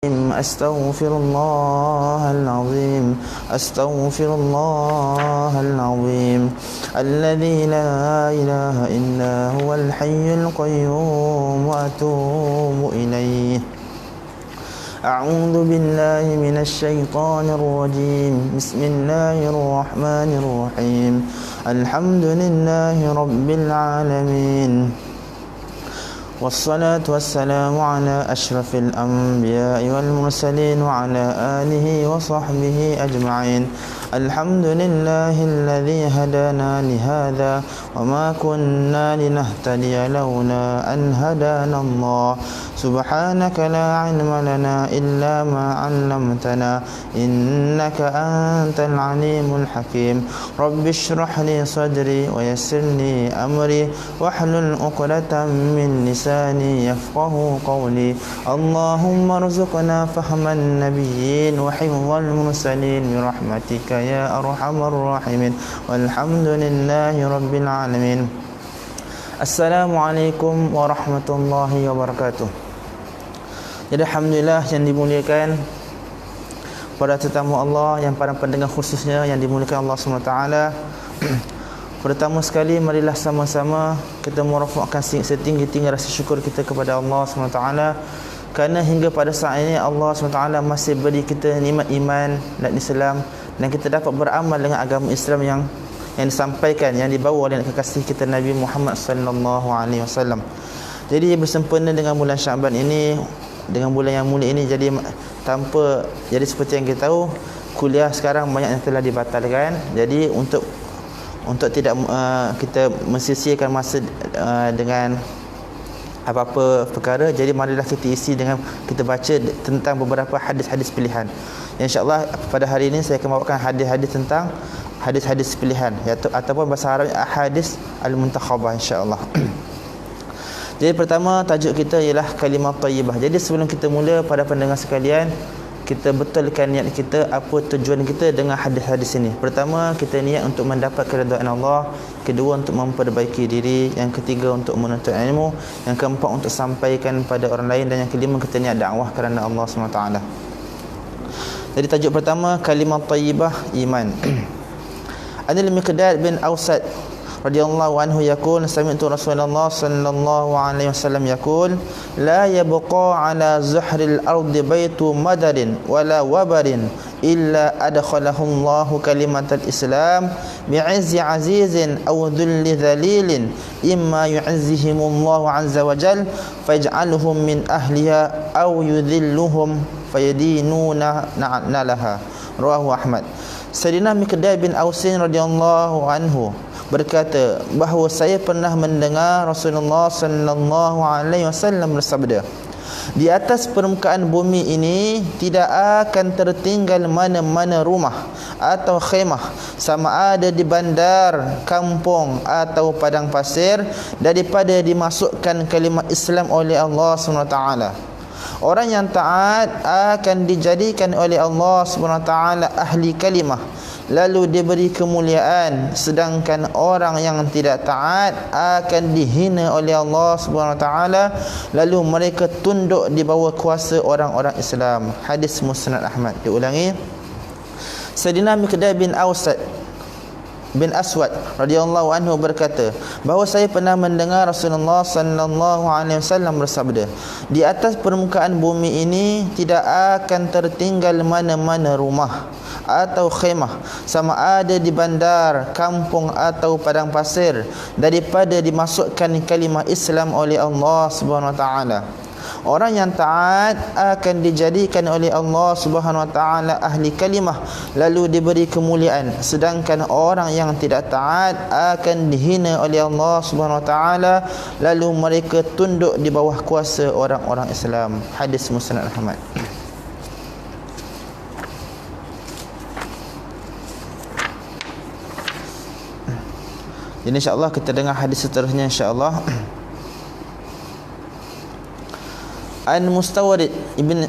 أستغفر الله العظيم أستغفر الله العظيم الذي لا إله إلا هو الحي القيوم وأتوب إليه أعوذ بالله من الشيطان الرجيم بسم الله الرحمن الرحيم الحمد لله رب العالمين والصلاة والسلام على أشرف الأنبياء والمرسلين وعلى آله وصحبه أجمعين الحمد لله الذي هدانا لهذا وما كنا لنهتدي لولا أن هدانا الله سبحانك لا علم لنا إلا ما علمتنا إنك أنت العليم الحكيم رب اشرح لي صدري ويسر لي أمري واحلل عقدة من لساني يفقه قولي اللهم ارزقنا فهم النبيين وحفظ المرسلين برحمتك يا أرحم الراحمين والحمد لله رب العالمين. Assalamualaikum warahmatullahi wabarakatuh. Jadi alhamdulillah yang dimuliakan para tetamu Allah, yang para pendengar khususnya yang dimuliakan Allah SWT. Pertama sekali marilah sama-sama kita merafakkan setinggi-tinggi rasa syukur kita kepada Allah SWT, kerana hingga pada saat ini Allah SWT masih beri kita nikmat iman dan Islam, dan kita dapat beramal dengan agama Islam yang disampaikan, yang dibawa oleh kekasih kita Nabi Muhammad sallallahu alaihi wasallam. Jadi bersempena dengan bulan Syaban ini, dengan bulan yang mulia ini, jadi seperti yang kita tahu, kuliah sekarang banyak yang telah dibatalkan. Jadi untuk tidak kita mensisihkan masa dengan apa-apa perkara, jadi marilah kita isi dengan kita baca tentang beberapa hadis-hadis pilihan. InsyaAllah pada hari ini saya akan bawakan hadis-hadis tentang hadis-hadis pilihan, iaitu ataupun bahasa Arab ahadis al-muntakhabah, insya-Allah. Jadi pertama tajuk kita ialah kalimah thayyibah. Jadi sebelum kita mula, pada pendengar sekalian, kita betulkan niat kita, apa tujuan kita dengan hadis-hadis ini. Pertama, kita niat untuk mendapat keridhaan Allah. Kedua, untuk memperbaiki diri. Yang ketiga, untuk menuntut ilmu. Yang keempat, untuk sampaikan pada orang lain. Dan yang kelima, kita niat dakwah kerana Allah SWT. Jadi tajuk pertama, kalimah thayyibah, iman. Anil Miqdad bin Awsad radhiyallahu anhu yaqul sami'tu Rasulullah sallallahu alaihi wasallam yaqul la yabqa ala zuhril ardi baitu madarin wala wabarin illa adkhalahu Allahu kalimatal Islam bi'izzi azizin aw dhulli dhalilin imma yu'izzihimullahu azza wa jal faj'alhum min ahliha aw yudhilluhum fayadinuna nalaha. Rawahu Ahmad. Sayyidina Miqdad bin Ausin radhiyallahu anhu berkata bahawa saya pernah mendengar Rasulullah sallallahu alaihi wasallam bersabda, di atas permukaan bumi ini tidak akan tertinggal mana-mana rumah atau khemah, sama ada di bandar, kampung atau padang pasir, daripada dimasukkan kalimat Islam oleh Allah SWT. Orang yang taat akan dijadikan oleh Allah SWT ahli kalimah, lalu diberi kemuliaan, sedangkan orang yang tidak taat akan dihina oleh Allah SWT, lalu mereka tunduk di bawah kuasa orang-orang Islam. Hadis Musnad Ahmad. Diulangi, Sayyidina Miqdad bin Aswad radhiyallahu anhu berkata bahawa saya pernah mendengar Rasulullah sallallahu alaihi wasallam bersabda, di atas permukaan bumi ini tidak akan tertinggal mana-mana rumah atau khemah, sama ada di bandar, kampung atau padang pasir, daripada dimasukkan kalimah Islam oleh Allah Subhanahu wa taala. Orang yang taat akan dijadikan oleh Allah Subhanahu wa taala ahli kalimah, lalu diberi kemuliaan, sedangkan orang yang tidak taat akan dihina oleh Allah Subhanahu wa taala, lalu mereka tunduk di bawah kuasa orang-orang Islam. Hadis Musnad Ahmad. Jadi insya-Allah kita dengar hadis seterusnya insya-Allah. An Mustawrid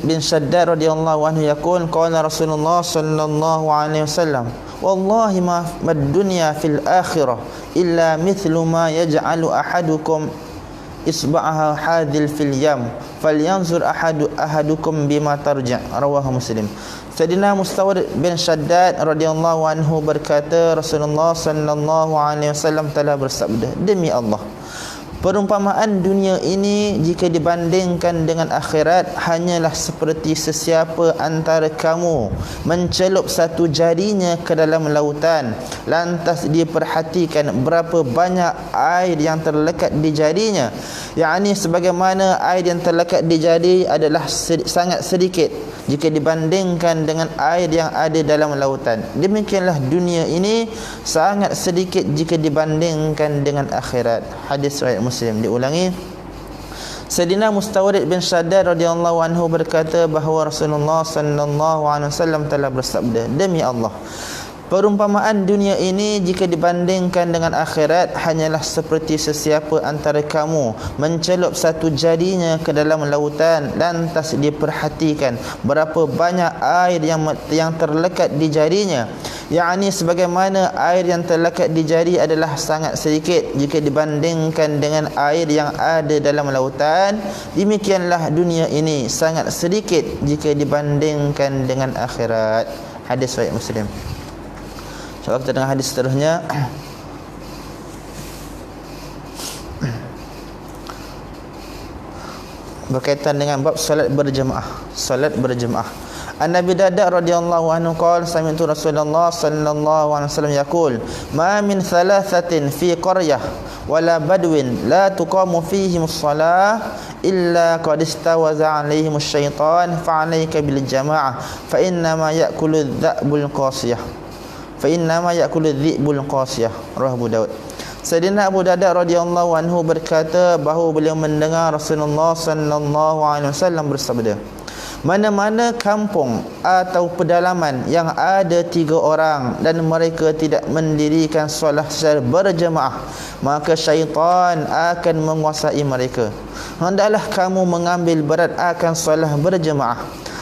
bin Shaddad radhiyallahu anhu yaqul qala Rasulullah sallallahu alaihi wasallam wallahi ma dunya fil akhirah illa mithlu ma yaj'alu ahadukum isba'aha hadil fil yam falyanzur ahadukum bima tarja'. Rawahu Muslim. Sayyidina Mustawrid bin Shaddad radhiyallahu anhu berkata, Rasulullah sallallahu alaihi wasallam telah bersabda, demi Allah, perumpamaan dunia ini jika dibandingkan dengan akhirat hanyalah seperti sesiapa antara kamu mencelup satu jarinya ke dalam lautan, lantas dia perhatikan berapa banyak air yang terlekat di jarinya, yakni sebagaimana air yang terlekat di jari adalah sangat sedikit jika dibandingkan dengan air yang ada dalam lautan. Demikianlah dunia ini sangat sedikit jika dibandingkan dengan akhirat. Hadis riwayat Muslim. Diulangi, Sayyidina Mustawrid bin Shaddad radhiyallahu anhu berkata bahawa Rasulullah sallallahu alaihi wasallam telah bersabda, demi Allah, perumpamaan dunia ini jika dibandingkan dengan akhirat hanyalah seperti sesiapa antara kamu mencelup satu jarinya ke dalam lautan, lantas dia perhatikan berapa banyak air yang terlekat di jarinya, yakni sebagaimana air yang terlekat di jari adalah sangat sedikit jika dibandingkan dengan air yang ada dalam lautan. Demikianlah dunia ini sangat sedikit jika dibandingkan dengan akhirat. Hadis riwayat Muslim. InsyaAllah kita dengar hadis seterusnya. Berkaitan dengan bab salat berjemaah. Salat berjemaah. An-Nabi Darda radhiyallahu anhu qala sami'tu Rasulullah sallallahu alaihi wasallam yaqul ma min thalathatin fi qaryah wala badwin la tuqamu fihim as-salah illa qad istawaza 'alaihim asy-syaitan fa 'alaika bil jamaah fa inna ma ya'kulu adh-dha'bul qasiyah fa inna ma ya'kulu adh-dhi'bul qasiyah. Rawahu Abu Daud. Sayyidina Abu Darda radhiyallahu anhu berkata bahawa beliau mendengar Rasulullah sallallahu alaihi wasallam bersabda, mana-mana kampung atau pedalaman yang ada 3 orang dan mereka tidak mendirikan solat secara berjemaah, maka syaitan akan menguasai mereka. Hendaklah kamu mengambil berat akan solat berjemaah.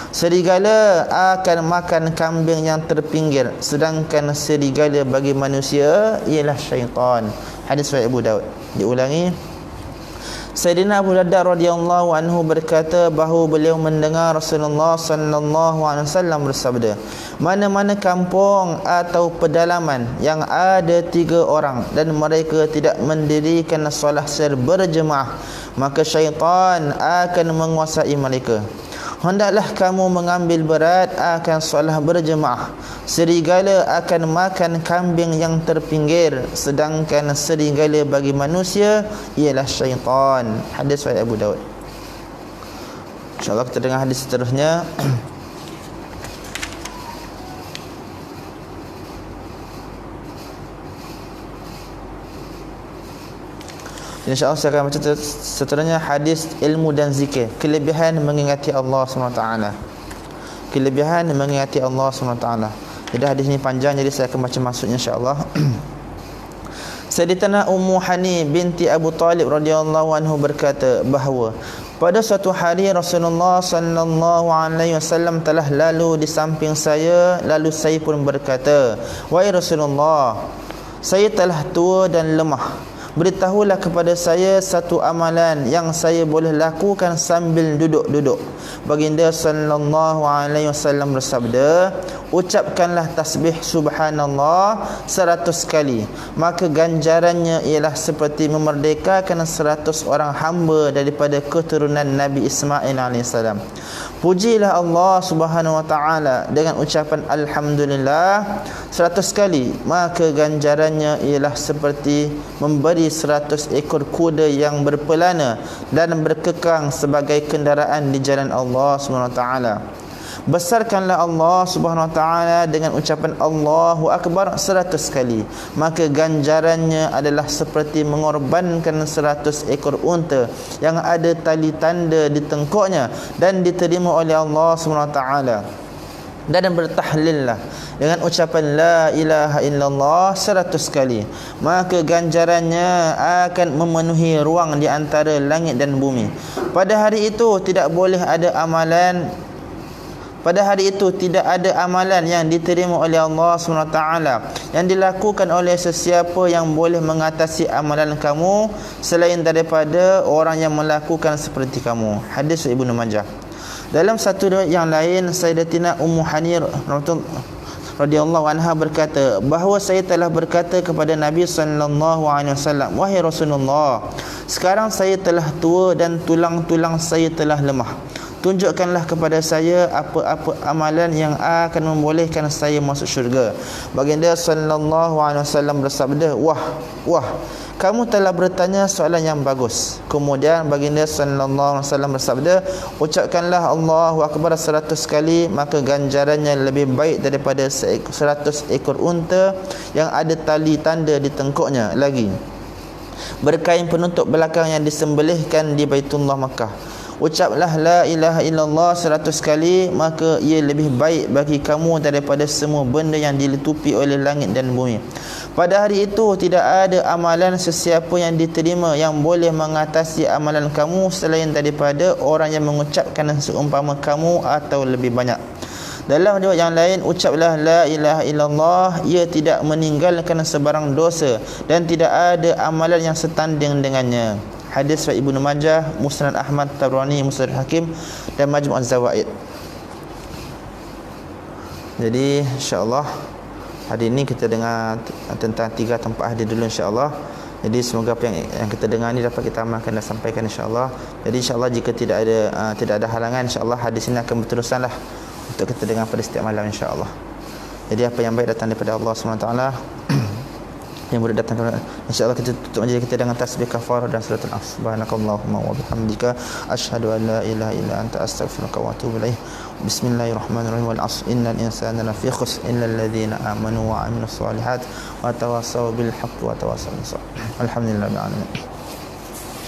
Serigala akan makan kambing yang terpinggir, sedangkan serigala bagi manusia ialah syaitan. Hadis riwayat Abu Daud. Diulangi, Sayyidina Abu Darda radhiyallahu anhu berkata bahawa beliau mendengar Rasulullah sallallahu alaihi wasallam bersabda, mana-mana kampung atau pedalaman yang ada 3 orang dan mereka tidak mendirikan solat secara berjemaah, maka syaitan akan menguasai mereka. Hendaklah kamu mengambil berat akan solat berjemaah. Serigala akan makan kambing yang terpinggir, sedangkan serigala bagi manusia ialah syaitan. Hadis riwayat Abu Daud. InsyaAllah kita dengar hadis seterusnya. InsyaAllah saya akan baca seterusnya hadis ilmu dan zikir. Kelebihan mengingati Allah SWT. Kelebihan mengingati Allah SWT. Jadi hadis ini panjang, jadi saya akan baca maksudnya insyaAllah. Sayyidatina Ummu Hani binti Abu Talib radhiyallahu anhu berkata bahawa pada suatu hari Rasulullah sallallahu alaihi wasallam telah lalu di samping saya, lalu saya pun berkata, wahai Rasulullah, saya telah tua dan lemah. Beritahulah kepada saya satu amalan yang saya boleh lakukan sambil duduk-duduk. Baginda sallallahu alaihi wasallam bersabda, ucapkanlah tasbih subhanallah 100 kali, maka ganjarannya ialah seperti memerdekakan 100 orang hamba daripada keturunan Nabi Ismail alaihissalam. Pujilah Allah Subhanahu wa taala dengan ucapan alhamdulillah 100 kali, maka ganjarannya ialah seperti memberi 100 ekor kuda yang berpelana dan berkekang sebagai kendaraan di jalan Allah Subhanahu wa taala. Besarkanlah Allah Subhanahu wa taala dengan ucapan Allahu Akbar 100 kali, maka ganjarannya adalah seperti mengorbankan 100 ekor unta yang ada tali tanda di tengkuknya dan diterima oleh Allah Subhanahu wa taala. Dan bertahlillah dengan ucapan la ilaha illallah 100 kali, maka ganjarannya akan memenuhi ruang di antara langit dan bumi. Pada hari itu tidak boleh ada amalan Pada hari itu tidak ada amalan yang diterima oleh Allah SWT yang dilakukan oleh sesiapa yang boleh mengatasi amalan kamu selain daripada orang yang melakukan seperti kamu. Hadis Ibnu Majah. Dalam satu riwayat yang lain, Sayyidatina Ummu Hanir radhiyallahu anha berkata bahawa saya telah berkata kepada Nabi sallallahu alaihi wasallam, wahai Rasulullah, sekarang saya telah tua dan tulang-tulang saya telah lemah. Tunjukkanlah kepada saya apa-apa amalan yang akan membolehkan saya masuk syurga. Baginda sallallahu alaihi wasallam bersabda, wah, kamu telah bertanya soalan yang bagus. Kemudian baginda sallallahu alaihi wasallam bersabda, ucapkanlah Allahu akbar 100 kali, maka ganjarannya lebih baik daripada 100 ekor unta yang ada tali tanda di tengkuknya lagi, berkain penutup belakang yang disembelihkan di Baitullah Makkah. Ucaplah la ilaha illallah 100 kali, maka ia lebih baik bagi kamu daripada semua benda yang ditutupi oleh langit dan bumi. Pada hari itu tidak ada amalan sesiapa yang diterima yang boleh mengatasi amalan kamu selain daripada orang yang mengucapkan seumpama kamu atau lebih banyak. Dalam riwayat yang lain, ucaplah la ilaha illallah, ia tidak meninggalkan sebarang dosa dan tidak ada amalan yang setanding dengannya. Hadis riwayat Ibnu Majah, Musnad Ahmad, Tabrani, Musnad Hakim dan Majmu' Az-Zawaid. Jadi insya-Allah hari ini kita dengar tentang 3 tempat hadis dulu insya-Allah. Jadi semoga apa yang kita dengar ni dapat kita amalkan dan sampaikan insya-Allah. Jadi insya-Allah jika tidak ada halangan, insya-Allah hadis ini akan berterusanlah untuk kita dengar pada setiap malam insya-Allah. Jadi apa yang baik datang daripada Allah SWT, yang boleh datang kepada, insya-Allah kita tutup majlis kita dengan tasbih kafarah dan suratul As. Subhanakallahumma wa bihamdika asyhadu an la ilaha illa anta astaghfiruka wa atubu ilaik. Bismillahirrahmanirrahim. Wal 'asr innal insana lafi khusr illa alladhina amanu wa 'amilus solihat wa tawassaw bil haqqi wa tawassaw bis sabr. Alhamdulillahil alamin.